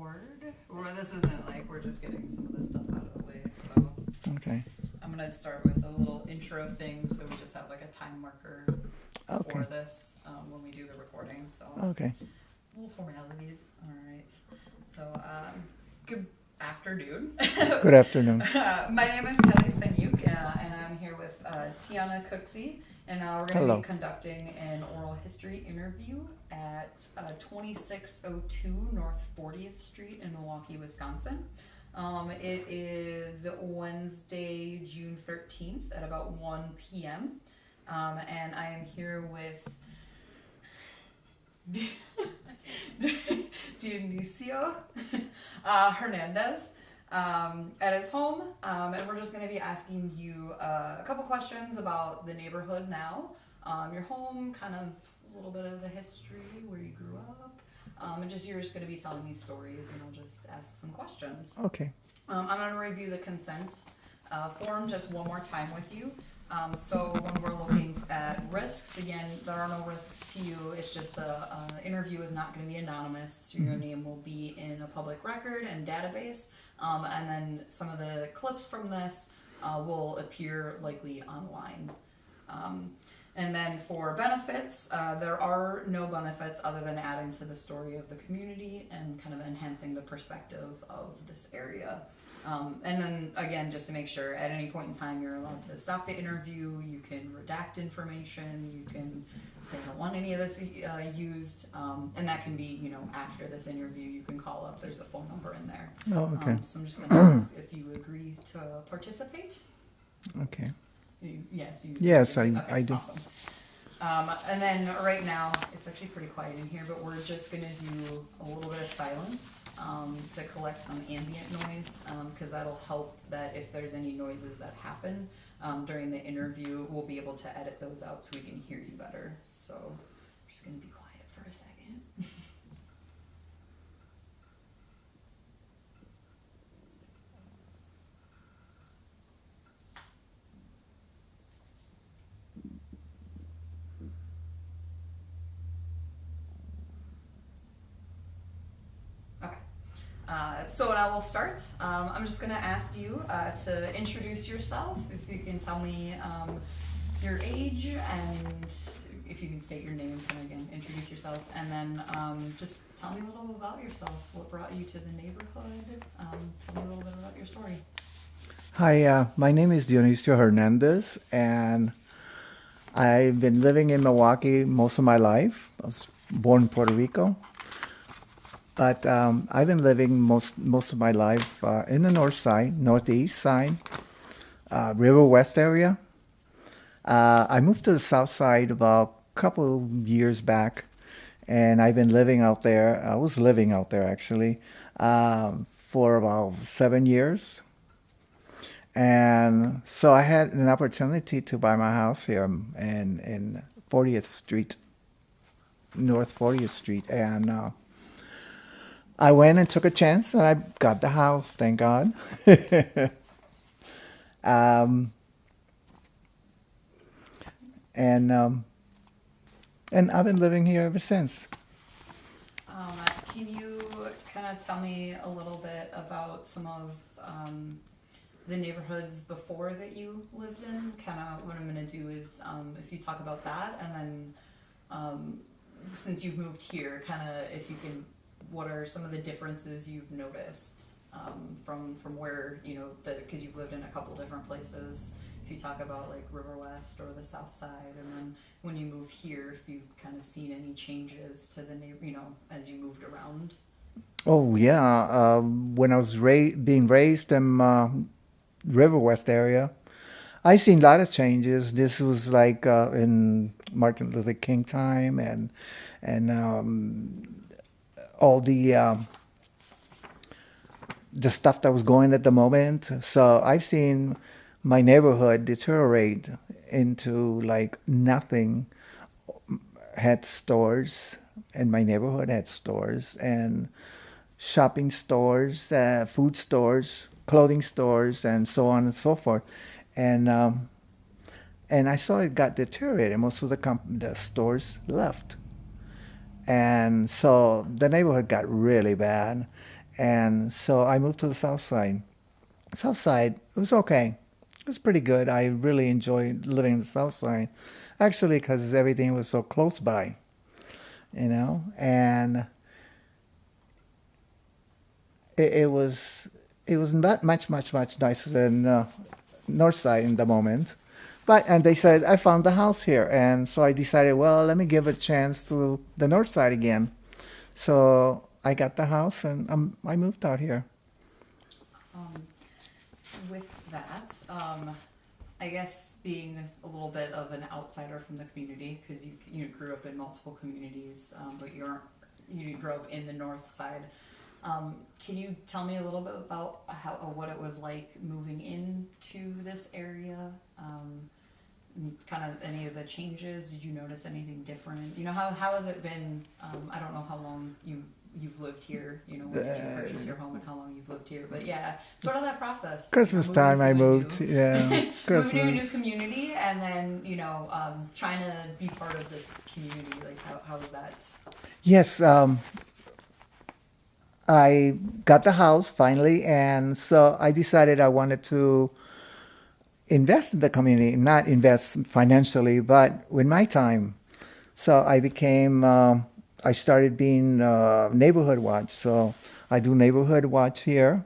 record. Or this isn't like we're just getting some of this stuff out of the way. So Okay. I'm gonna start with a little intro thing, so we just have like a time marker for this when we do the recording. So Okay. little formalities. All right. So good afternoon. Good afternoon. My name is Kelly Senyuk, and I'm here with Tiana Cooksey, and we're going to be conducting an oral history interview at 2602 North 40th Street in Milwaukee, Wisconsin. It is Wednesday, June 13th at about 1 p.m. And I am here with Dioncio Hernandez at his home, and we're just going to be asking you a couple questions about the neighborhood now, your home, kind of a little bit of the history, where you grew up, and you're just going to be telling these stories, and I'll just ask some questions. Okay. I'm going to review the consent form just one more time with you. So when we're looking at risks, again, there are no risks to you. It's just the interview is not going to be anonymous. So your name will be in a public record and database. And then some of the clips from this will appear likely online. And then for benefits, there are no benefits other than adding to the story of the community and kind of enhancing the perspective of this area. And then again, just to make sure at any point in time you're allowed to stop the interview, you can redact information, you can say I don't want any of this used, and that can be, after this interview you can call up, there's a phone number in there. Oh, okay. So I'm just going to ask if you agree to participate. Okay. Yes, you. Yes, okay, I do. Awesome. And then right now, it's actually pretty quiet in here, but we're just going to do a little bit of silence to collect some ambient noise, because that'll help that if there's any noises that happen during the interview, we'll be able to edit those out so we can hear you better. So we're just going to be quiet for a second. So I will start. I'm just going to ask you to introduce yourself. If you can tell me your age, and if you can state your name, and again, introduce yourself, and then just tell me a little bit about yourself. What brought you to the neighborhood? Tell me a little bit about your story. Hi, my name is Dioncio Hernandez, and I've been living in Milwaukee most of my life. I was born in Puerto Rico. But I've been living most of my life in the north side, northeast side, River West area. I moved to the south side about a couple years back, and I've been living out there. I was living out there actually for about 7 years. And so I had an opportunity to buy my house here in 40th Street, North 40th Street, and I went and took a chance, and I got the house, thank God. And I've been living here ever since. Can you kind of tell me a little bit about some of the neighborhoods before that you lived in? Kind of what I'm going to do is if you talk about that, and then since you've moved here, kind of if you can, what are some of the differences you've noticed from where, because you've lived in a couple different places. If you talk about like River West or the South Side, and then when you moved here, if you've kind of seen any changes to the as you moved around. Oh yeah, when I was being raised in River West area, I seen a lot of changes. This was like in Martin Luther King time, and all the stuff that was going at the moment. So I've seen my neighborhood deteriorate into like nothing. Had stores, and my neighborhood had stores and shopping stores, food stores, clothing stores, and so on and so forth. And I saw it got deteriorated. Most of the stores left. And so the neighborhood got really bad. And so I moved to the south side. South side, it was okay. It was pretty good. I really enjoyed living in the south side, actually, because everything was so close by, and it was not much nicer than north side in the moment. And they said I found the house here, and so I decided, well, let me give a chance to the north side again. So I got the house, and I moved out here. Um, with that, I guess being a little bit of an outsider from the community, because you grew up in multiple communities, but you didn't grow up in the north side. Can you tell me a little bit about what it was like moving into this area? Kind of any of the changes? Did you notice anything different? How has it been? I don't know how long you've lived here. When did you purchase your home and how long you've lived here? But yeah, sort of that process. Christmas time I moved. Yeah, Moving to a new community, and then trying to be part of this community. Like how was that? Yes, I got the house finally, and so I decided I wanted to invest in the community, not invest financially, but with my time. So I started being neighborhood watch. So I do neighborhood watch here.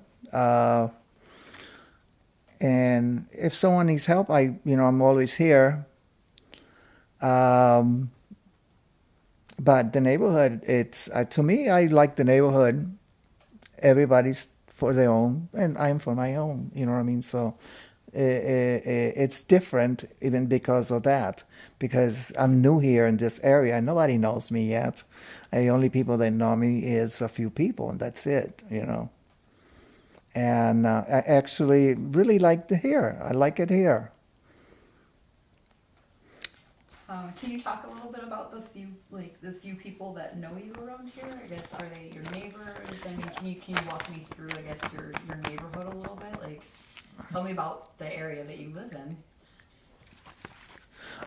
And if someone needs help, I'm always here. But the neighborhood, to me, I like the neighborhood. Everybody's for their own, and I'm for my own. You know what I mean? So it's different even because of that. Because I'm new here in this area, and nobody knows me yet. The only people that know me is a few people, and that's it. And I actually really like it here. I like it here. Can you talk a little bit about the few people that know you around here? I guess, are they your neighbors? I mean, can you walk me through, I guess, your neighborhood a little bit? Like, tell me about the area that you live in.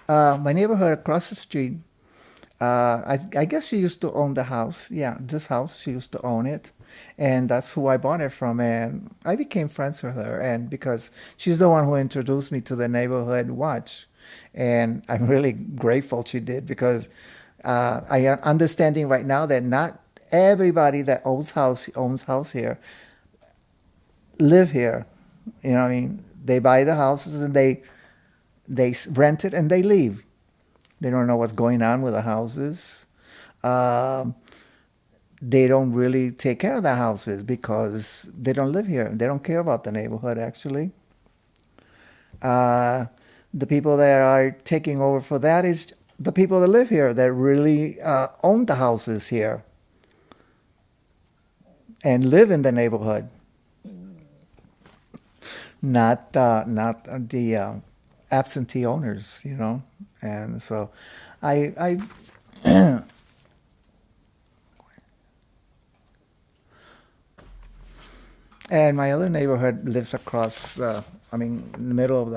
My neighborhood across the street, I guess she used to own the house. Yeah, this house, she used to own it. And that's who I bought it from. And I became friends with her. And because she's the one who introduced me to the neighborhood watch. And I'm really grateful she did, because I am understanding right now that not everybody that owns house here live here. You know what I mean? They buy the houses and they rent it and they leave. They don't know what's going on with the houses. They don't really take care of the houses because they don't live here. They don't care about the neighborhood, actually. The people that are taking over for that is the people that live here, that really own the houses here and live in the neighborhood. Not the absentee owners, And so I and my other neighborhood lives across, in the middle of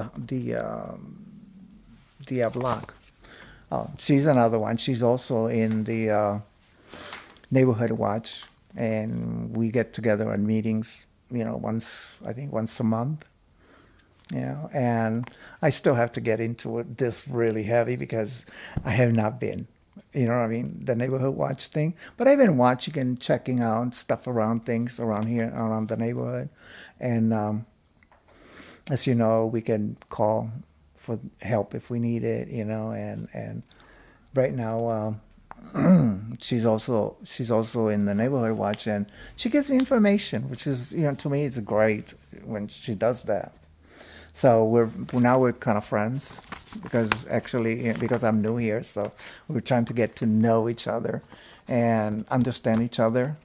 the block. She's another one. She's also in the neighborhood watch, and we get together on meetings, once a month. And I still have to get into this really heavy because I have not been, the neighborhood watch thing. But I've been watching and checking out stuff around things around here, around the neighborhood. And as you know, we can call for help if we need it, and right now, she's also in the neighborhood watch, and she gives me information, which is, to me, it's great when she does that. So we're kind of friends because I'm new here, so we're trying to get to know each other and understand each other.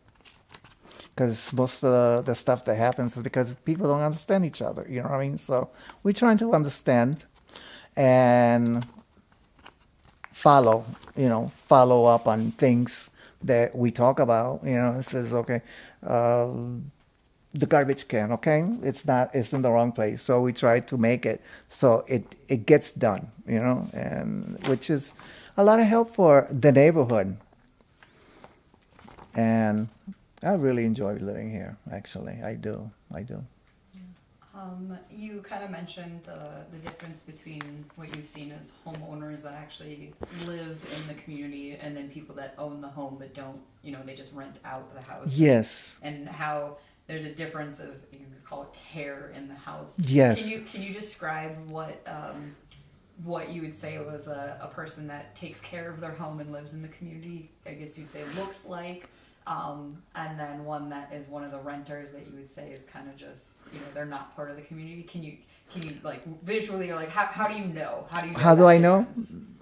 Because most of the stuff that happens is because people don't understand each other. You know what I mean? So we're trying to understand and follow up on things that we talk about. It says, okay, the garbage can, okay, it's in the wrong place. So we try to make it so it gets done, and which is a lot of help for the neighborhood. And I really enjoy living here. Actually, I do. I do. You kind of mentioned the difference between what you've seen as homeowners that actually live in the community and then people that own the home but don't, they just rent out the house. Yes. And how there's a difference of, you could call it care in the house. Yes. Can you describe what you would say was a person that takes care of their home and lives in the community, I guess you'd say looks like, and then one that is one of the renters that you would say is kind of just, they're not part of the community. Can you like visually, or like how do you know? How do I know?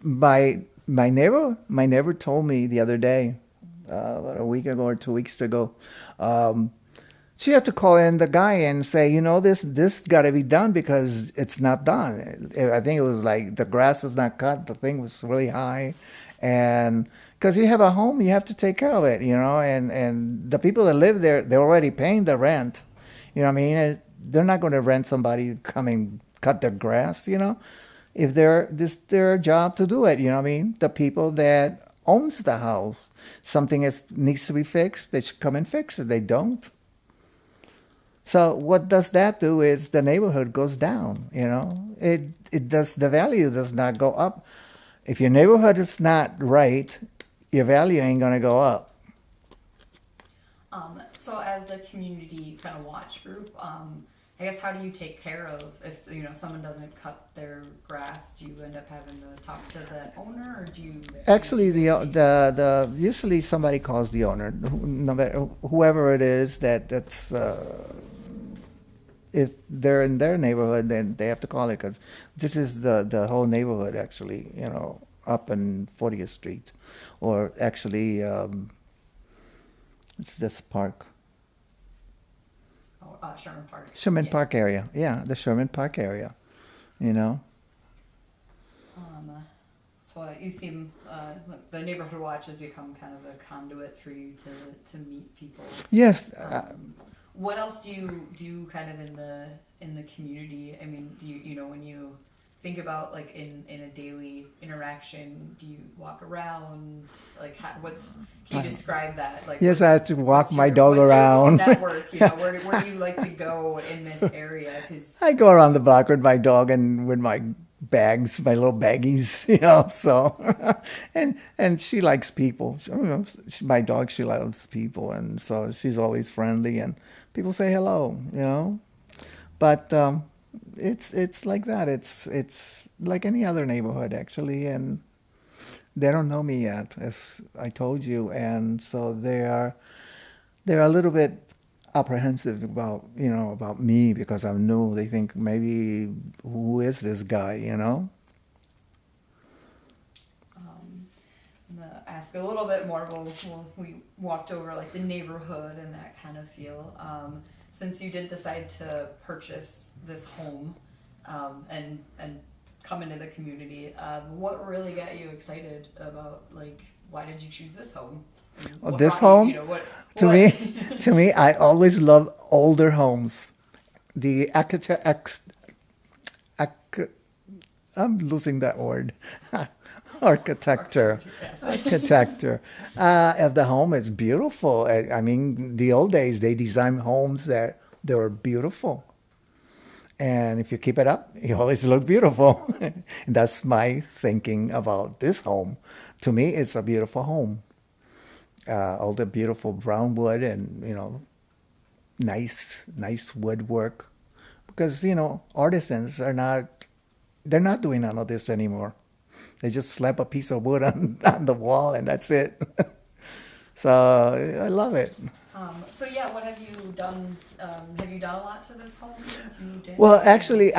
My neighbor told me the other day, about a week ago or 2 weeks ago, she had to call in the guy and say, this got to be done because it's not done. I think it was like the grass was not cut. The thing was really high. And because you have a home, you have to take care of it, and the people that live there, they're already paying the rent. You know what I mean? They're not going to rent somebody to come and cut their grass, if this their job to do it. You know what I mean? The people that owns the house, something needs to be fixed, they should come and fix it. They don't. So what does that do is the neighborhood goes down, the value does not go up. If your neighborhood is not right, your value ain't going to go up. So as the community kind of watch group, I guess how do you take care of if someone doesn't cut their grass? Do you end up having to talk to the owner, or do you? Actually, the usually somebody calls the owner, whoever it is that's. If they're in their neighborhood, then they have to call it, because this is the whole neighborhood actually, up in 40th Street, or actually it's this park. Sherman Park. Sherman Park area, yeah, the Sherman Park area, So you seem the neighborhood watch has become kind of a conduit for you to meet people. Yes. What else do you do kind of in the community? I mean, do you when you think about like in a daily interaction, do you walk around? Like can you describe that? Like yes, I have to walk my dog what's around. Your network, where do you like to go in this area? 'Cause I go around the block with my dog and with my bags, my little baggies, so, and she likes people. My dog, she loves people, and so she's always friendly, and people say hello, but it's like that. It's like any other neighborhood actually, and they don't know me yet, as I told you, and so they're a little bit apprehensive about about me because I'm new. They think maybe who is this guy, I'm gonna ask a little bit more. We walked over like the neighborhood and that kind of feel. Since you did decide to purchase this home and come into the community, what really got you excited about, like, why did you choose this home? This home? To me, I always love older homes. The I'm losing that word. Architecture of the home is beautiful. I mean, the old days, they designed homes that they were beautiful. And if you keep it up, you always look beautiful. That's my thinking about this home. To me, it's a beautiful home. All the beautiful brown wood and, nice woodwork. Because, artisans they're not doing none of this anymore. They just slap a piece of wood on the wall and that's it. So I love it. So yeah, what have you done? Have you done a lot to this home since you moved in? Well, actually,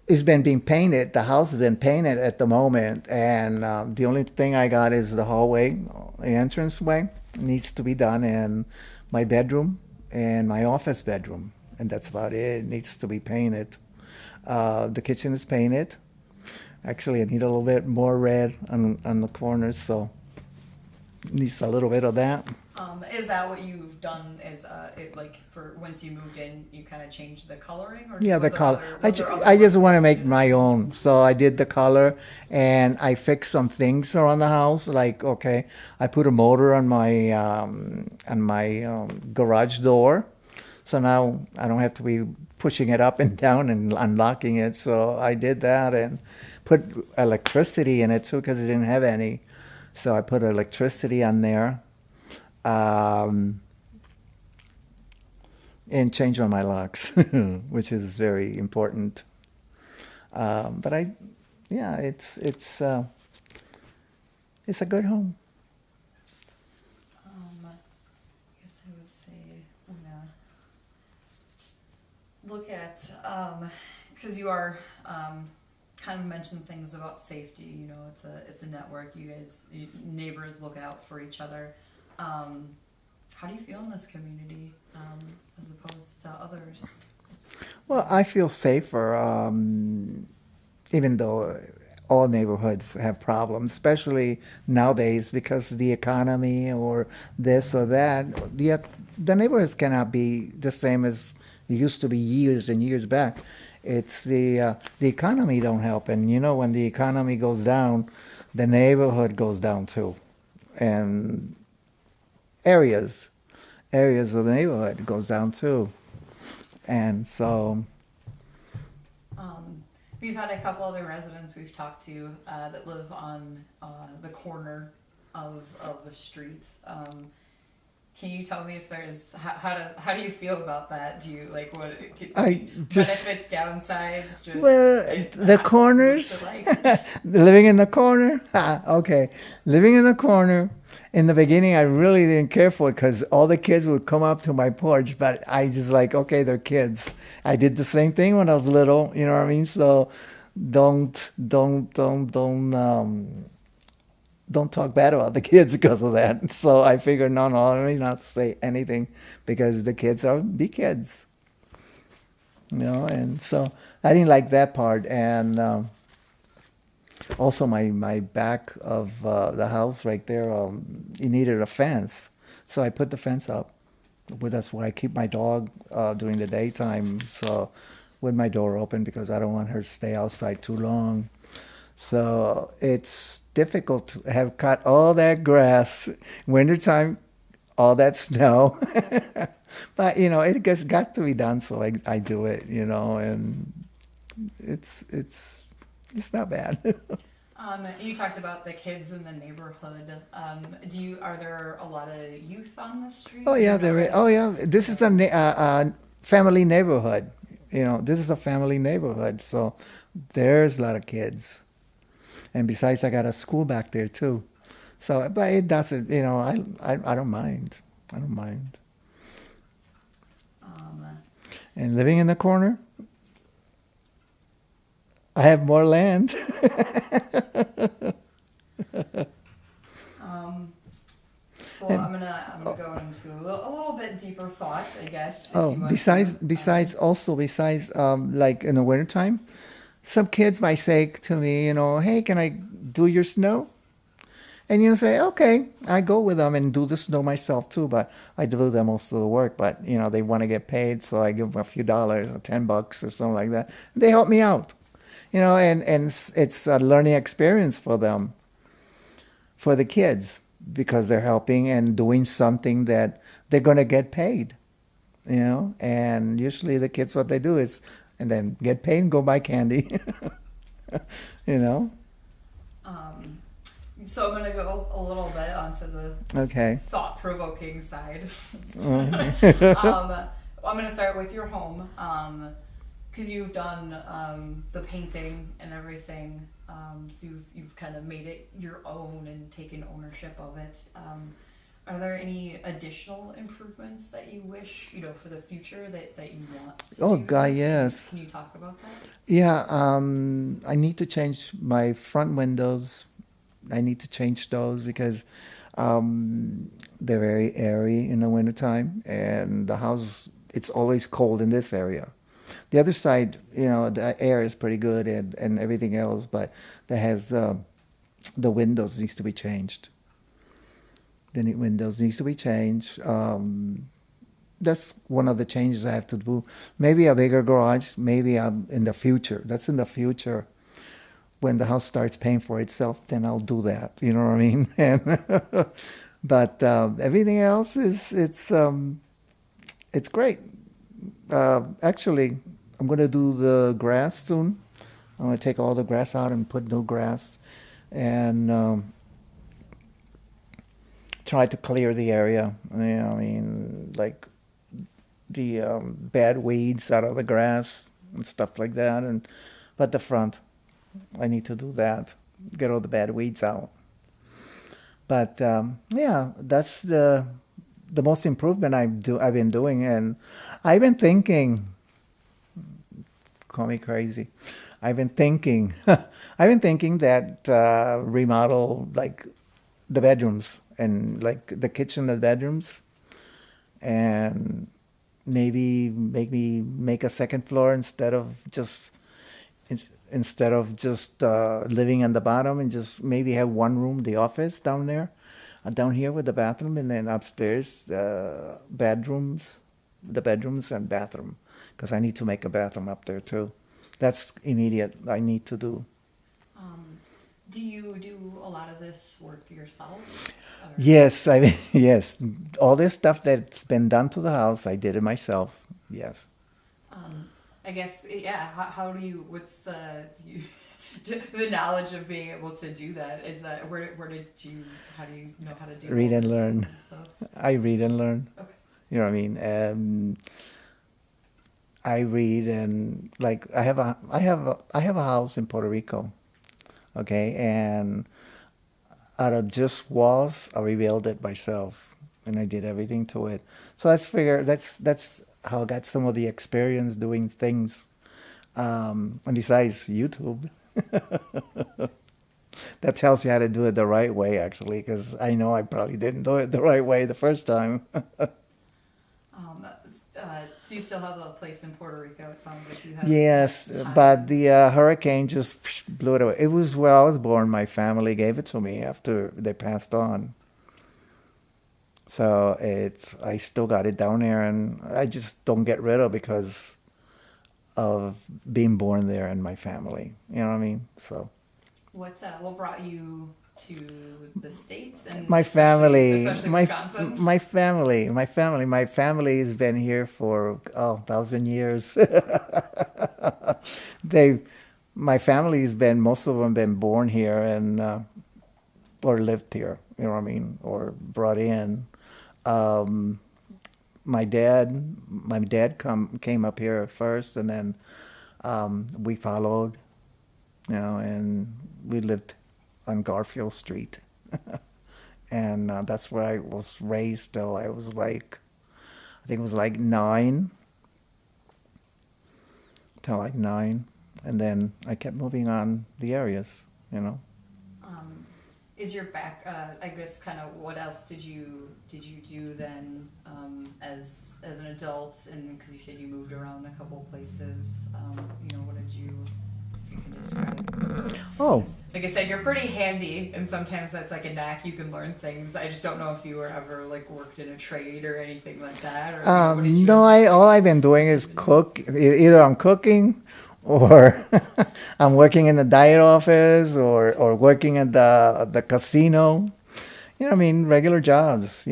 it's been being painted. The house has been painted at the moment, and the only thing I got is the hallway, the entranceway needs to be done, and my bedroom and my office bedroom, and that's about it. It needs to be painted. The kitchen is painted. Actually, I need a little bit more red on the corners, so needs a little bit of that. Is that what you've done? Is it like for once you moved in, you kind of changed the coloring, or Yeah, was the there color. other- I, was there other I just work want to you make did? my own. So I did the color and I fixed some things around the house. Like, okay, I put a motor on my garage door. So now I don't have to be pushing it up and down and unlocking it. So I did that and put electricity in it too because it didn't have any. So I put electricity on there. And change on my locks, which is very important. But yeah, it's a good home. I guess I would say, look at, because you are, kind of mentioned things about safety. You know, it's a network. Neighbors look out for each other. How do you feel in this community, as opposed to others? Well, I feel safer, even though all neighborhoods have problems, especially nowadays because of the economy or this or that. The neighborhoods cannot be the same as it used to be years and years back. It's the economy don't help, and you know when the economy goes down, the neighborhood goes down too, and areas of the neighborhood goes down too, and so. We've had a couple other residents we've talked to that live on the corner of the street. Can you tell me if there's how do you feel about that? Do you like what I just benefits, downsides? Just the corners, living in the corner. Okay, living in the corner. In the beginning, I really didn't care for it because all the kids would come up to my porch, but I just like, okay, they're kids. I did the same thing when I was little, you know what I mean? So don't talk bad about the kids because of that. So I figured, no, let me not say anything because the kids are the kids, you know. And so I didn't like that part. And also my back of the house right there, it needed a fence. So I put the fence up. Well, that's where I keep my dog during the daytime. So with my door open because I don't want her to stay outside too long. So it's difficult to have cut all that grass, wintertime, all that snow. But, you know, it just got to be done, so I do it, you know, and it's not bad. You talked about the kids in the neighborhood. Are there a lot of youth on the street? Oh, yeah, there is. Oh, yeah, this is a family neighborhood. You know, this is a family neighborhood, so there's a lot of kids. And besides, I got a school back there too. So, but it doesn't, you know, I don't mind. I don't mind. And living in the corner, I have more land. So I'm gonna go into a little bit deeper thought, I guess. If Oh, you want besides, to. like in the wintertime, some kids might say to me, you know, hey, can I do your snow? And you say, okay, I go with them and do the snow myself too, but I do them most of the work. But you know, they want to get paid, so I give them a few dollars, or $10 or something like that. They help me out, you know, and it's a learning experience for them, for the kids, because they're helping and doing something that they're going to get paid, you know. And usually the kids, what they do is, and then get paid and go buy candy, you know. So I'm gonna go a little bit onto the Okay. thought-provoking side. Okay. I'm gonna start with your home, because you've done the painting and everything. So you've kind of made it your own and taken ownership of it. Are there any additional improvements that you wish, you know, for the future that you want to Oh, do? God, yes. Can you talk about that? Yeah, I need to change my front windows. I need to change those because they're very airy in the wintertime, and the house, it's always cold in this area. The other side, you know, the air is pretty good and everything else, but that has the windows needs to be changed. The windows needs to be changed. That's one of the changes I have to do. Maybe a bigger garage. Maybe in the future. That's in the future. When the house starts paying for itself, then I'll do that. You know what I mean? And but everything else it's great. Actually, I'm gonna do the grass soon. I'm gonna take all the grass out and put new grass, and try to clear the area. You know, I mean, like the bad weeds out of the grass and stuff like that. And but the front, I need to do that. Get all the bad weeds out. But yeah, that's the most improvement I've been doing, and I've been thinking. Call me crazy. I've been thinking. I've been thinking that remodel like the bedrooms and like the kitchen and bedrooms, and maybe make a second floor instead of just living on the bottom, and just maybe have one room, the office down there, down here with the bathroom, and then upstairs the bedrooms and bathroom, because I need to make a bathroom up there too. That's immediate. I need to do. Do you do a lot of this work yourself? Or- Yes, I mean, yes. All this stuff that's been done to the house, I did it myself. Yes. I guess, yeah. How do you? What's the knowledge of being able to do that? Is that where did you? How do you know how to do? Read all and this learn. stuff? I read and learn. Okay. You know what I mean? I read, and like I have a house in Puerto Rico. Okay, and out of just walls, I rebuilt it myself, and I did everything to it. So that's how I got some of the experience doing things. And besides YouTube, that tells you how to do it the right way, actually, because I know I probably didn't do it the right way the first time. So you still have a place in Puerto Rico. It sounds like you have. Yes, time. but the hurricane just blew it away. It was where I was born. My family gave it to me after they passed on. So I still got it down there, and I just don't get rid of it because of being born there and my family. You know what I mean? So What brought you to the States and my family, especially my Wisconsin? my family has been here for 1,000 years. My family's been, most of them been born here and or lived here. You know what I mean? Or brought in. My dad came up here first, and then we followed. You know, and we lived on Garfield Street, and that's where I was raised till I was like, I think it was like 9, till like 9, and then I kept moving on the areas. You know. Is your back? I guess kind of what else did you do then as an adult? And because you said you moved around a couple places, what did you? If you can describe. Oh. Like I said, you're pretty handy, and sometimes that's like a knack. You can learn things. I just don't know if you were ever like worked in a trade or anything like that. Or what did you? No, all I've been doing is cook. Either I'm cooking, or I'm working in the diet office, or working at the casino. You know, I mean, regular jobs.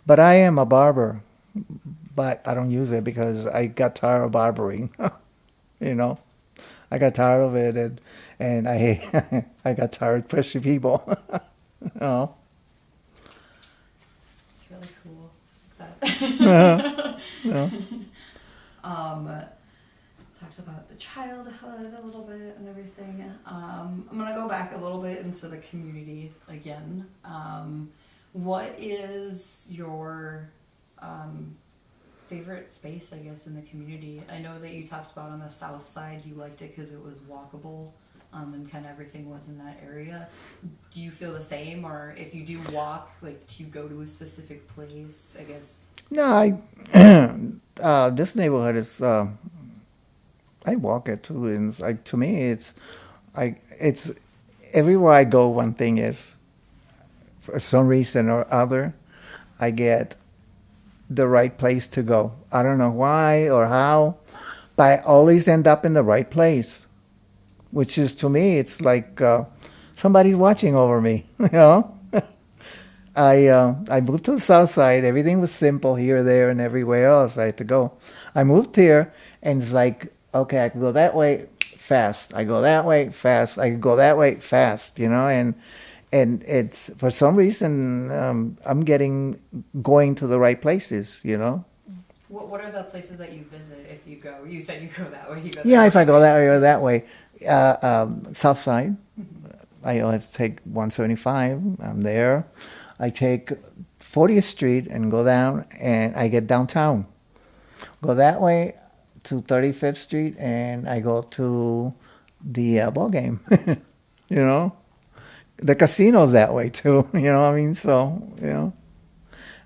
But I am a barber, but I don't use it because I got tired of barbering. You know, I got tired of it, and I I got tired of pushing people. You know. It's really cool. That. Yeah. Talked about the childhood a little bit and everything. I'm gonna go back a little bit into the community again. What is your favorite space, I guess, in the community? I know that you talked about on the south side you liked it because it was walkable, and kind of everything was in that area. Do you feel the same, or if you do walk, like, do you go to a specific place, I guess? No, this neighborhood is. I walk it too, and to me, it's everywhere I go. One thing is, for some reason or other, I get the right place to go. I don't know why or how, but I always end up in the right place, which is to me, it's like somebody's watching over me. You know, I moved to the south side. Everything was simple here, there, and everywhere else I had to go. I moved here, and it's like, okay, I can go that way fast. I go that way fast. I can go that way fast. You know, and it's for some reason I'm going to the right places. You know. What are the places that you visit if you go? You said you go that way. You go Yeah, that if way. I go that way or that way, south side. I have to take 175. I'm there. I take 40th Street and go down, and I get downtown. Go that way to 35th Street, and I go to the ball game. You know, the casino's that way too. You know what I mean? So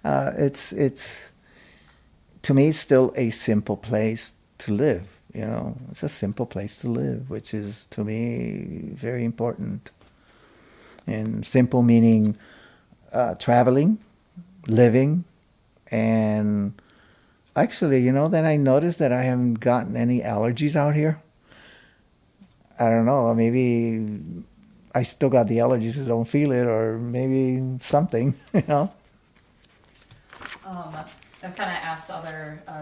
it's to me, it's still a simple place to live. You know, it's a simple place to live, which is to me very important. And simple meaning traveling, living, and actually, you know, then I noticed that I haven't gotten any allergies out here. I don't know, maybe I still got the allergies, I don't feel it, or maybe something, you know. I've kind of asked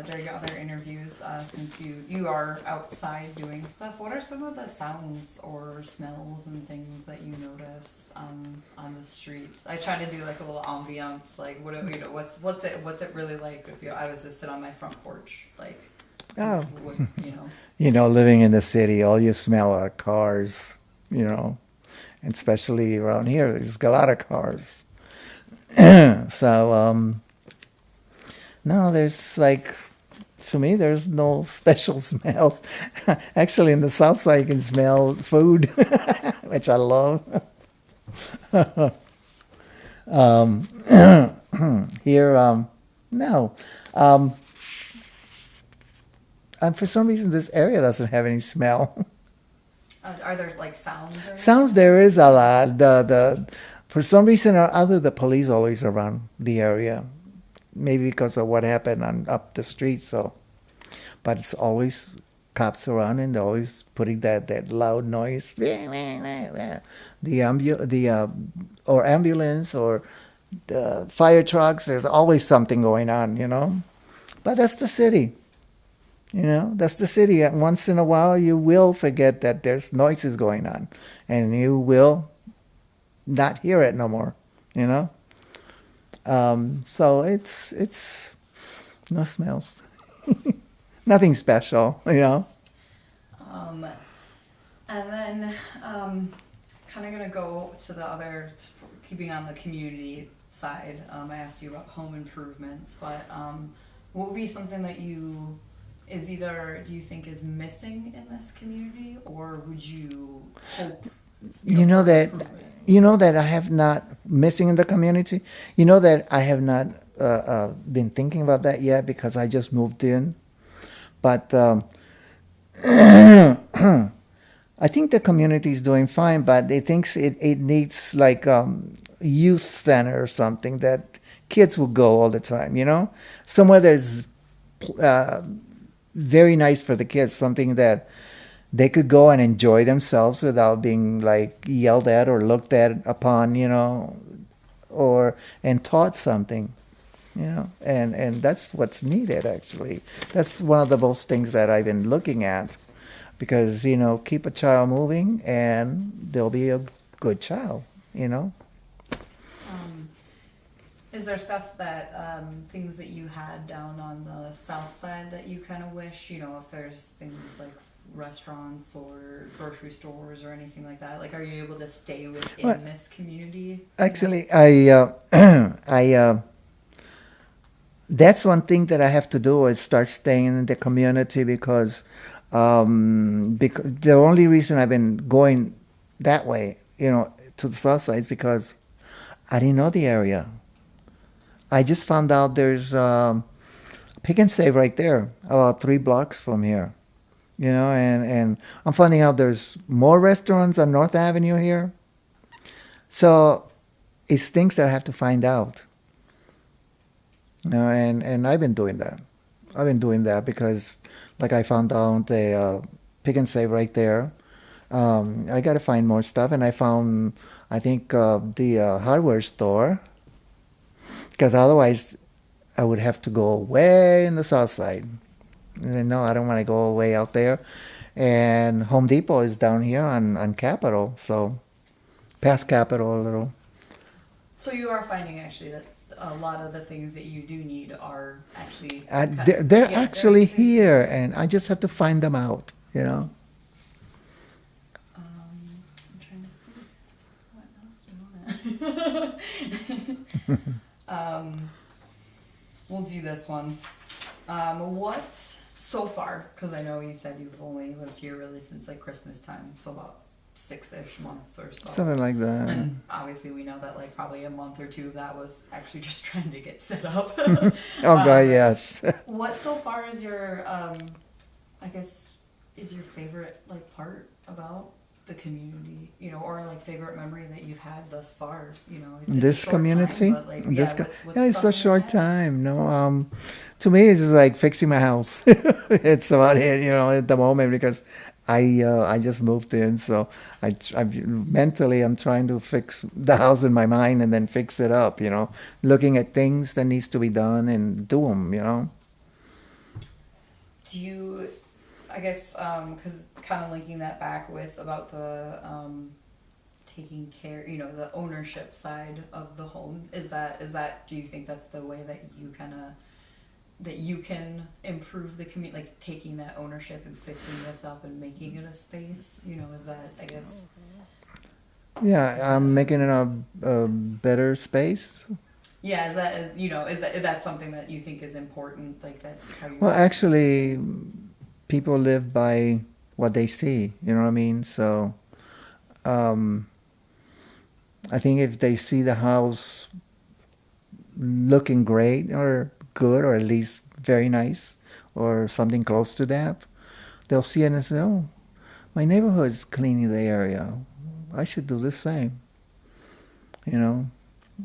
during other interviews, since you are outside doing stuff, what are some of the sounds or smells and things that you notice on the streets? I try to do like a little ambiance, like what's it really like if I was to sit on my front porch, like Oh. you know. You know, living in the city, all you smell are cars, you know, and especially around here, there's a lot of cars. So, no, there's like, to me, there's no special smells. Actually, in the south side, you can smell food, which I love. Here, no. And for some reason, this area doesn't have any smell. Are there like sounds? Or Sounds there is a lot. For some reason or other, the police always around the area. Maybe because of what happened on up the street. So, but it's always cops around, and they're always putting that loud noise. The or ambulance or the fire trucks. There's always something going on, you know. But that's the city. You know, that's the city. And once in a while, you will forget that there's noises going on, and you will not hear it no more. You know. So it's no smells, nothing special, you know. And then kind of gonna go to the other, keeping on the community side. I asked you about home improvements, but what would be something that do you think is missing in this community, or would you hope? You know that I have not missing in the community. You know that I have not been thinking about that yet because I just moved in. But I think the community is doing fine. But it thinks it needs like youth center or something that kids will go all the time. You know, somewhere that's very nice for the kids. Something that they could go and enjoy themselves without being like yelled at or looked at upon, you know, and taught something, you know, and that's what's needed actually. That's one of the most things that I've been looking at, because, you know, keep a child moving and they'll be a good child, you know. Is there stuff that things that you had down on the south side that you kind of wish, you know, if there's things like restaurants or grocery stores or anything like that, like are you able to stay within this community? Actually, that's one thing that I have to do is start staying in the community, because the only reason I've been going that way, you know, to the south side is because I didn't know the area. I just found out there's Pick and Save right there, about 3 blocks from here. You know, and I'm finding out there's more restaurants on North Avenue here. So it's things that I have to find out. And I've been doing that. I've been doing that because, like, I found out the pick and save right there. I got to find more stuff, and I found, I think, the hardware store, because otherwise I would have to go way in the south side. And no, I don't want to go all the way out there. And Home Depot is down here on Capitol, so past Capitol a little. So you are finding actually that a lot of the things that you do need are actually They're actually here, and I just have to find them out, you know. I'm trying to see what else do we want. We'll do this one. What so far? Because I know you said you've only lived here really since like Christmas time, so about 6-ish months or so. Something like that. And obviously we know that like probably a month or two of that was actually just trying to get set up. Oh God, yes. What so far is your, I guess, is your favorite like part about the community, you know, or like favorite memory that you've had thus far, you know? It's This a short community, time, but, like, yeah, what's yeah, it's stuck a in your short head? time. No, to me, it's just like fixing my house. It's about it, you know, at the moment, because I just moved in, so I mentally I'm trying to fix the house in my mind and then fix it up, you know, looking at things that needs to be done and do them, you know. Do you, I guess, because kind of linking that back with about the taking care, you know, the ownership side of the home, is that do you think that's the way that you kind of, that you can improve the community, like taking that ownership and fixing this up and making it a space, you know, is that, I guess? Yeah, I'm making it a better space. Yeah, is that, you know, is that something that you think is important, like that's how you... Well, actually, people live by what they see, you know what I mean? So, I think if they see the house looking great or good, or at least very nice, or something close to that, they'll see it and say, oh, my neighborhood's cleaning the area. I should do the same. You know,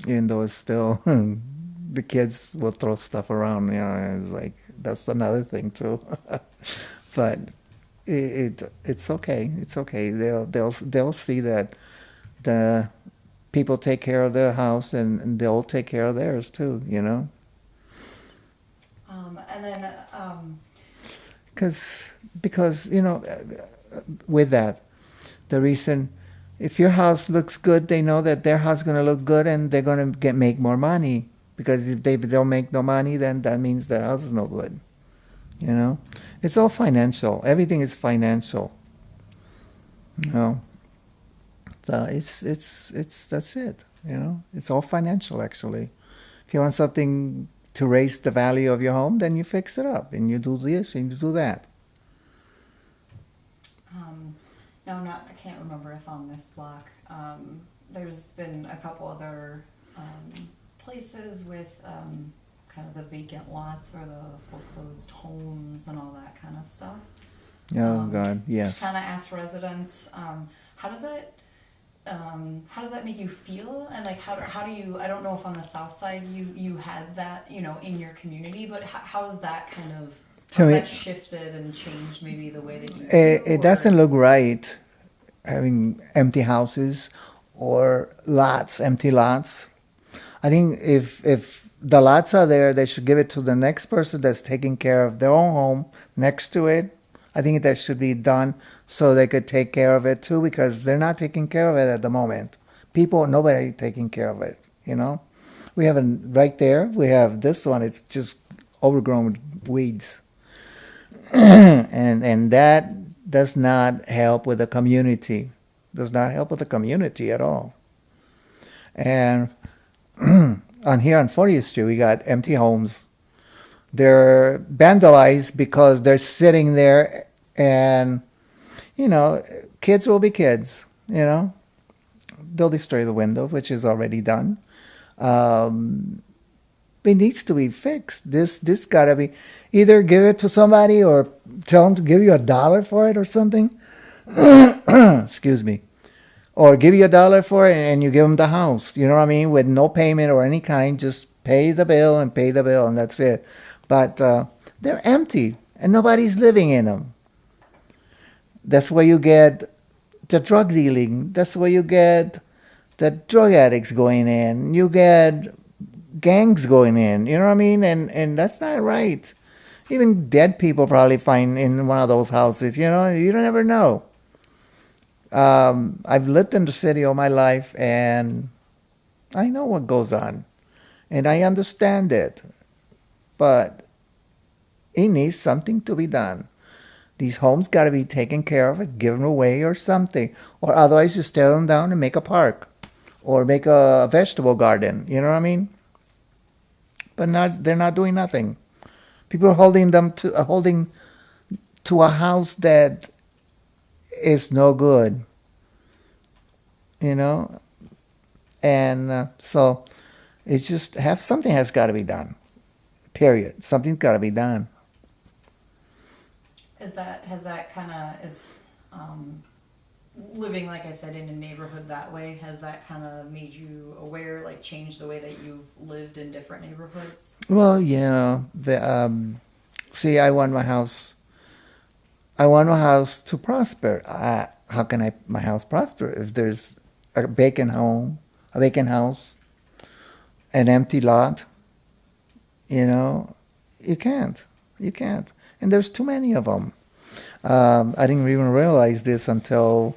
even though it's still, the kids will throw stuff around, you know, and it's like, that's another thing too. But it's okay. It's okay. They'll see that the people take care of their house, and they'll take care of theirs too, you know. And then, Because you know, with that, the reason, if your house looks good, they know that their house is going to look good, and they're going to make more money. Because if they don't make no money, then that means their house is no good. You know, it's all financial. Everything is financial. You know, so it's that's it. You know, it's all financial actually. If you want something to raise the value of your home, then you fix it up, and you do this and you do that. no, I can't remember if on this block, there's been a couple other, places with, kind of the vacant lots or the foreclosed homes and all that kind of stuff. Oh God, yes. Kind of asked residents, how does that make you feel? And like, how do you, I don't know if on the south side you had that, you know, in your community, but how is that kind of, To has me- that shifted and changed maybe the way that you It feel, doesn't or- look right having empty houses or empty lots. I think if the lots are there, they should give it to the next person that's taking care of their own home next to it. I think that should be done so they could take care of it too, because they're not taking care of it at the moment. Nobody taking care of it, you know. We have right there, we have this one, it's just overgrown with weeds. and that does not help with the community. Does not help with the community at all. And on here on 40th Street, we got empty homes. They're vandalized because they're sitting there, and you know, kids will be kids. You know, they'll destroy the window, which is already done. It needs to be fixed. This gotta be, either give it to somebody or tell them to give you $1 for it or something. Excuse me. or give you $1 for it and you give them the house. You know what I mean? With no payment or any kind, just pay the bill and pay the bill, and that's it. But they're empty and nobody's living in them. That's where you get the drug dealing. That's where you get the drug addicts going in. You get gangs going in. You know what I mean? And that's not right. Even dead people probably find in one of those houses. You know, you don't ever know. I've lived in the city all my life, and I know what goes on, and I understand it. But it needs something to be done. These homes got to be taken care of, given away, or something, or otherwise just tear them down and make a park, or make a vegetable garden. You know what I mean? But they're not doing nothing. People are holding them to a house that is no good. You know, and so it's just something has got to be done. Period. Something's got to be done. Has that kind of living, like I said, in a neighborhood that way, has that kind of made you aware, like changed the way that you've lived in different neighborhoods? Well, yeah. See, I want my house. I want my house to prosper. How can my house prosper if there's a vacant home, a vacant house, an empty lot? You know, you can't. You can't. And there's too many of them. I didn't even realize this until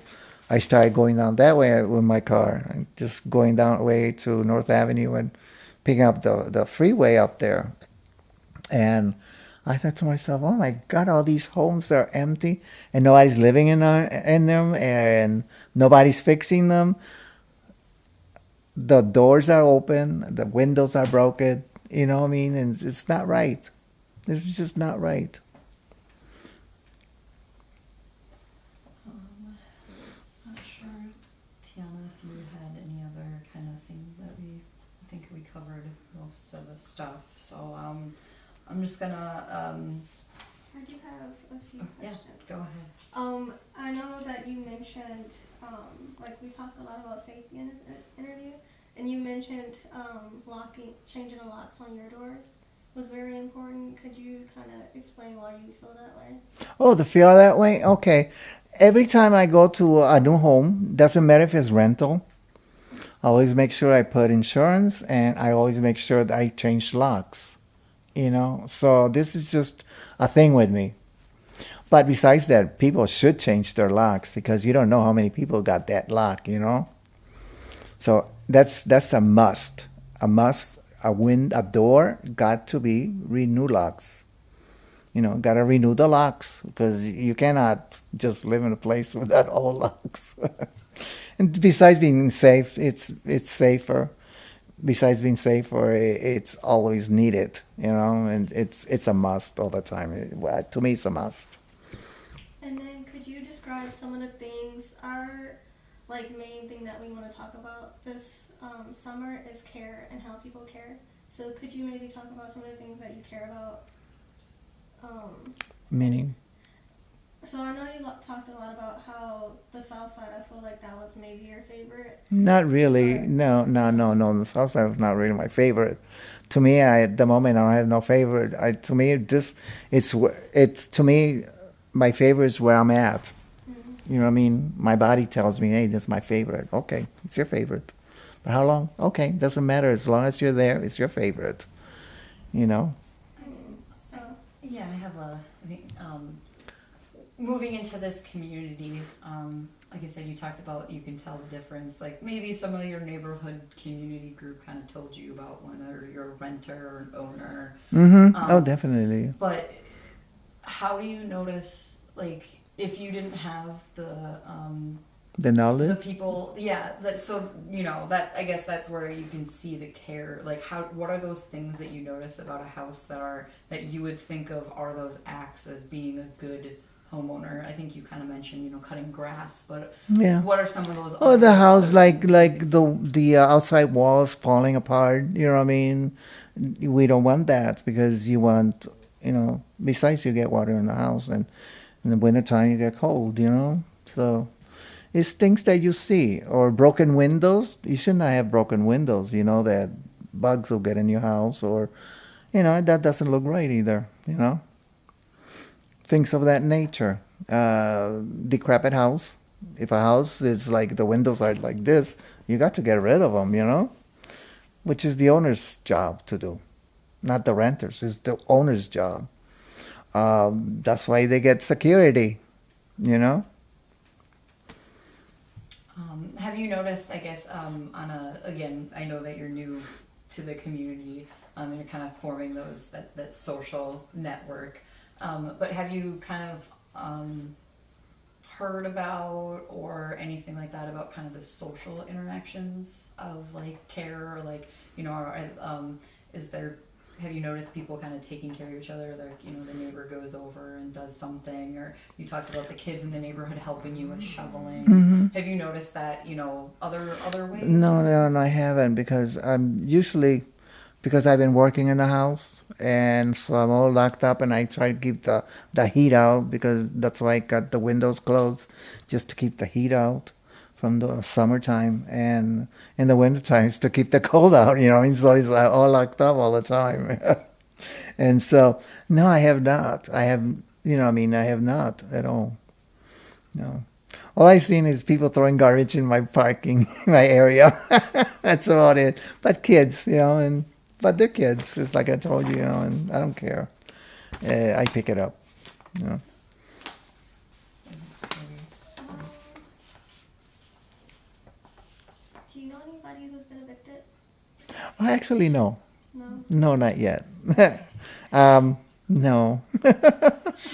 I started going down that way with my car, and just going down the way to North Avenue and picking up the freeway up there. And I thought to myself, oh my God, all these homes are empty and nobody's living in them, and nobody's fixing them. The doors are open, the windows are broken, you know what I mean? And it's not right. This is just not right. Not sure, Tiana, if you had any other kind of things that I think we covered most of the stuff. So I'm just gonna I do have a few yeah, questions. go ahead. I know that you mentioned, like we talked a lot about safety in this interview, and you mentioned changing the locks on your doors was very important. Could you kind of explain why you feel that way? Oh, to feel that way? Okay. Every time I go to a new home, doesn't matter if it's rental, I always make sure I put insurance, and I always make sure that I change locks. You know, so this is just a thing with me. But besides that, people should change their locks, because you don't know how many people got that lock, you know. So that's a must. A must. A door got to be renew locks. You know, got to renew the locks, because you cannot just live in a place without all locks. And besides being safe, it's safer. Besides being safer, it's always needed, you know, and it's a must all the time. To me, it's a must. And then could you describe some of the things, our main thing that we want to talk about this summer is care and how people care. So could you maybe talk about some of the things that you care about? Meaning? So I know you talked a lot about how the South Side, I feel like that was maybe your favorite. Not really. No. The South Side was not really my favorite. To me, at the moment, I don't have no favorite. To me, my favorite is where I'm at. Mm-hmm. You know what I mean? My body tells me, hey, this is my favorite. Okay, it's your favorite. But how long? Okay, doesn't matter. As long as you're there, it's your favorite. You know? So Yeah, I have I think, moving into this community, like I said, you talked about, you can tell the difference. Like maybe some of your neighborhood community group kind of told you about whether you're a renter or an owner. Mm-hmm. Oh, definitely. But how do you notice, like, if you didn't have the knowledge? people, yeah, so, you know, that, I guess that's where you can see the care. Like, what are those things that you notice about a house that you would think of are those acts as being a good homeowner? I think you kind of mentioned, you know, cutting grass, but yeah. What are some of those? Oh, the house, like the outside walls falling apart. You know what I mean? We don't want that, because you want, you know. Besides, you get water in the house, and in the wintertime you get cold. You know, so It's things that you see, or broken windows. You should not have broken windows. You know that bugs will get in your house, or that doesn't look right either. Things of that nature. Decrepit house. If a house is like the windows are like this, you got to get rid of them. Which is the owner's job to do, not the renters. It's the owner's job. That's why they get security. Have you noticed, I guess, again, I know that you're new to the community, and you're kind of forming that social network, but have you kind of heard about or anything like that about kind of the social interactions of like care, or like, have you noticed people kind of taking care of each other? Like, the neighbor goes over and does something, or you talked about the kids in the neighborhood helping you with shoveling. Mm-hmm. Have you noticed that, other ways? No, I haven't, because because I've been working in the house, and so I'm all locked up, and I try to keep the heat out, because that's why I got the windows closed, just to keep the heat out from the summertime, and in the wintertime it's to keep the cold out, so it's all locked up all the time. And so, no, I have not. I have not at all. No. All I've seen is people throwing garbage in my parking, my area. That's about it. But kids, but they're kids. It's like I told you, and I don't care. I pick it up. Do you know anybody who's been evicted? Actually, no. No. No, not yet. No. No,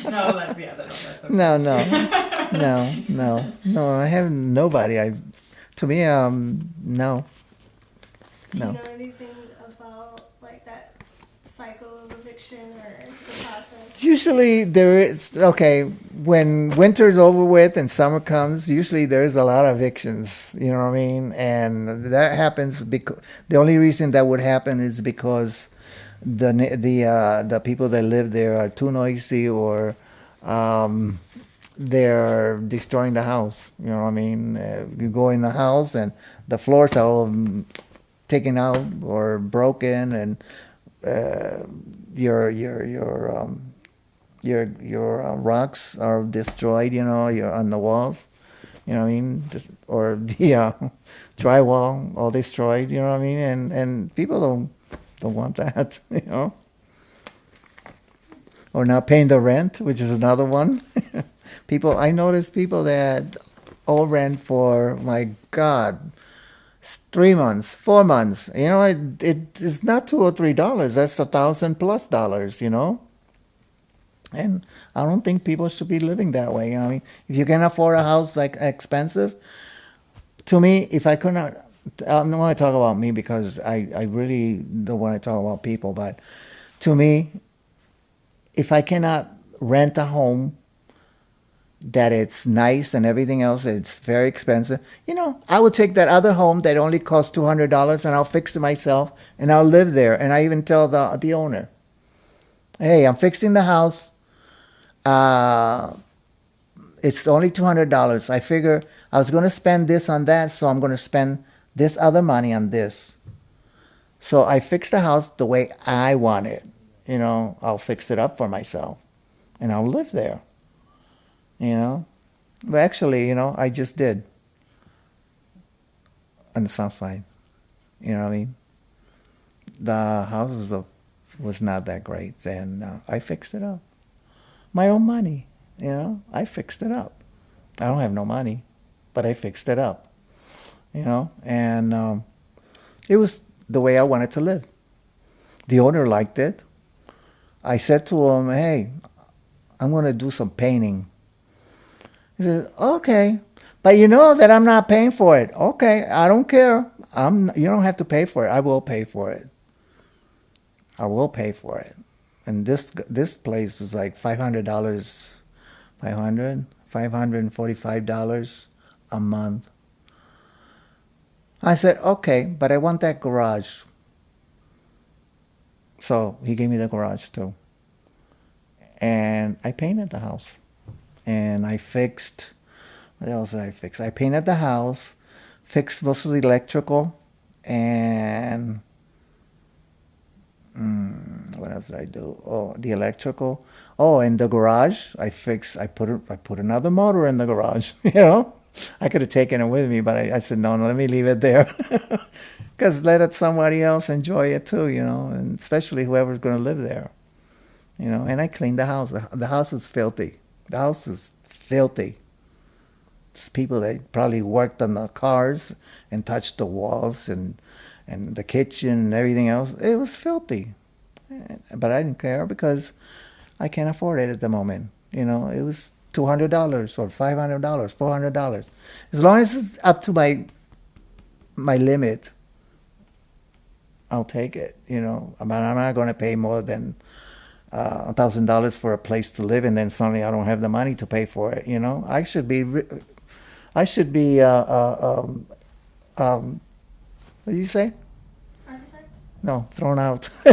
that's okay. No. I have nobody. To me, no. Do No. you know anything about like that cycle of eviction or the process? Usually there is, okay, when winter's over with and summer comes, usually there's a lot of evictions, you know what I mean? And that happens because the only reason that would happen is because the people that live there are too noisy, or they're destroying the house, you know what I mean? You go in the house and the floors are all taken out or broken, and your rocks are destroyed, you're on the walls, you know what I mean? Or the drywall all destroyed, you know what I mean? And people don't want that, Or not paying the rent, which is another one. I notice people that owe rent for, my God, 3 months, 4 months. It's not $2 or $3. That's $1,000+, And I don't think people should be living that way. If you can afford a house like expensive, to me, if I could not, I don't want to talk about me, because I really don't want to talk about people, but to me, if I cannot rent a home that it's nice and everything else, it's very expensive, I would take that other home that only costs $200, and I'll fix it myself, and I'll live there. And I even tell the owner, hey, I'm fixing the house. It's only $200. I figure I was going to spend this on that, so I'm going to spend this other money on this. So I fix the house the way I want it. I'll fix it up for myself, and I'll live there. But actually, I just did on the south side. You know what I mean? The house was not that great, and I fixed it up. My own money, I fixed it up. I don't have no money, but I fixed it up. And it was the way I wanted to live. The owner liked it. I said to him, hey, I'm going to do some painting. He said, okay, but you know that I'm not paying for it. Okay, I don't care. You don't have to pay for it. I will pay for it. I will pay for it. And this place was like $500, $545 a month. I said, okay, but I want that garage. So he gave me the garage too. And I painted the house. And I fixed What else did I fix? I painted the house, fixed most of the electrical, and what else did I do? Oh, the electrical. Oh, and the garage. I put another motor in the garage. You know, I could have taken it with me, but I said no, let me leave it there, because let somebody else enjoy it too. You know, and especially whoever's going to live there. You know, and I cleaned the house. The house is filthy. The house is filthy. It's people that probably worked on the cars and touched the walls and the kitchen and everything else. It was filthy. But I didn't care because I can't afford it at the moment. You know, it was $200 or $500, $400. As long as it's up to my limit, I'll take it. You know, I'm not going to pay more than $1,000 for a place to live, and then suddenly I don't have the money to pay for it. You know, I should be. What do you say? Architect? No, thrown out. Oh,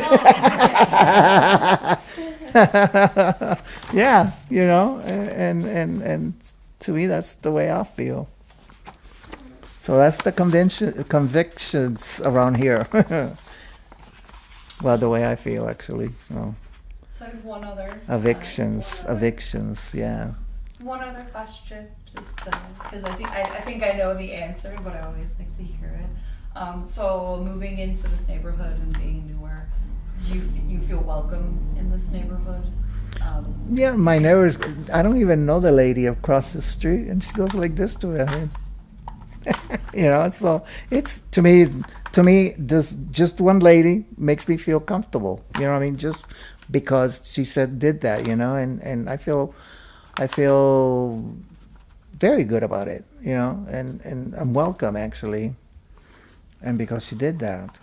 Yeah, you know, and to me that's the way I feel. So that's the convictions around here. Well, the way I feel actually. So So I have one other. evictions, yeah. One other question, just because I think I know the answer, but I always like to hear it. So moving into this neighborhood and being newer, do you feel welcome in this neighborhood? Yeah, my neighbors. I don't even know the lady across the street, and she goes like this to her. You know, so it's to me, this just one lady makes me feel comfortable. You know what I mean? Just because she did that, you know, and I feel very good about it, you know, and I'm welcome actually, and because she did that.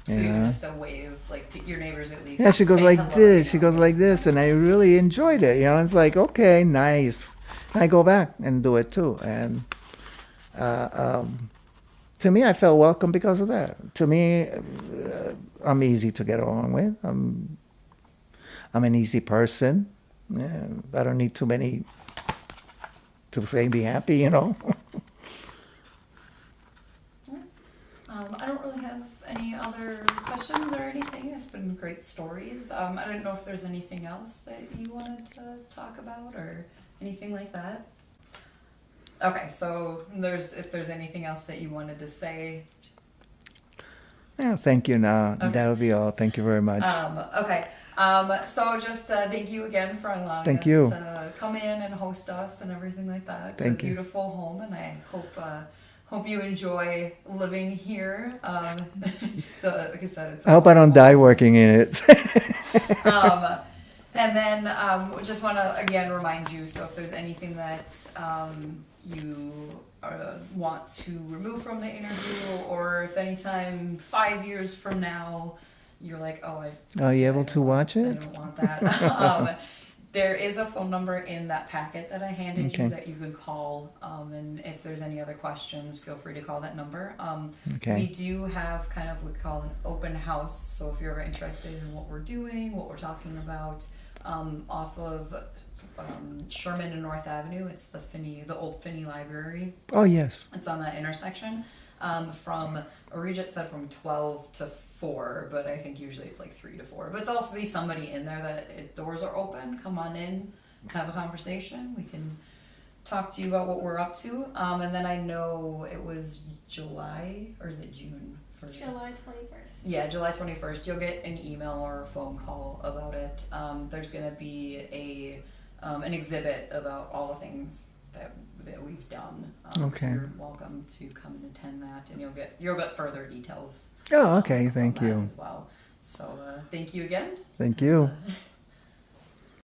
So You you know? just a wave, like your neighbors at least. Yeah, she goes say like hello, this. you She know? goes like this, and I really enjoyed it. You know, it's like okay, nice. And I go back and do it too, and to me, I felt welcome because of that. To me, I'm easy to get along with. I'm an easy person. Yeah, I don't need too many to say be happy. You know. I don't really have any other questions or anything. It's been great stories. I don't know if there's anything else that you wanted to talk about or anything like that. Okay, so if there's anything else that you wanted to say. Yeah, thank you. Now Okay. that'll be all. Thank you very much. Okay. So just thank you again for allowing Thank us you. to come in and host us and everything like that. It's Thank a you. beautiful home, and I hope you enjoy living here. So like I said, it's. I hope I don't die working in it. And then just want to again remind you. So if there's anything that you want to remove from the interview, or if anytime 5 years from now you're like, Are you able to watch I it? don't want that. There is a phone number in that packet that I handed Okay. you that you can call, and if there's any other questions, feel free to call that number. Okay. We do have kind of what we call an open house, so if you're ever interested in what we're doing, what we're talking about, off of Sherman and North Avenue, it's the old Finney Library. Oh yes. It's on that intersection. From Regent said from 12 to 4, but I think usually it's like 3 to 4. But there'll also be somebody in there that if doors are open, come on in, have a conversation. We can talk to you about what we're up to. And then I know it was July, or is it June? July 21st. Yeah, July 21st. You'll get an email or a phone call about it. There's going to be an exhibit about all the things that we've done. Okay. So you're welcome to come and attend that, and you'll get further details. Oh, okay. from Thank that you. as well. So thank you again. Thank you.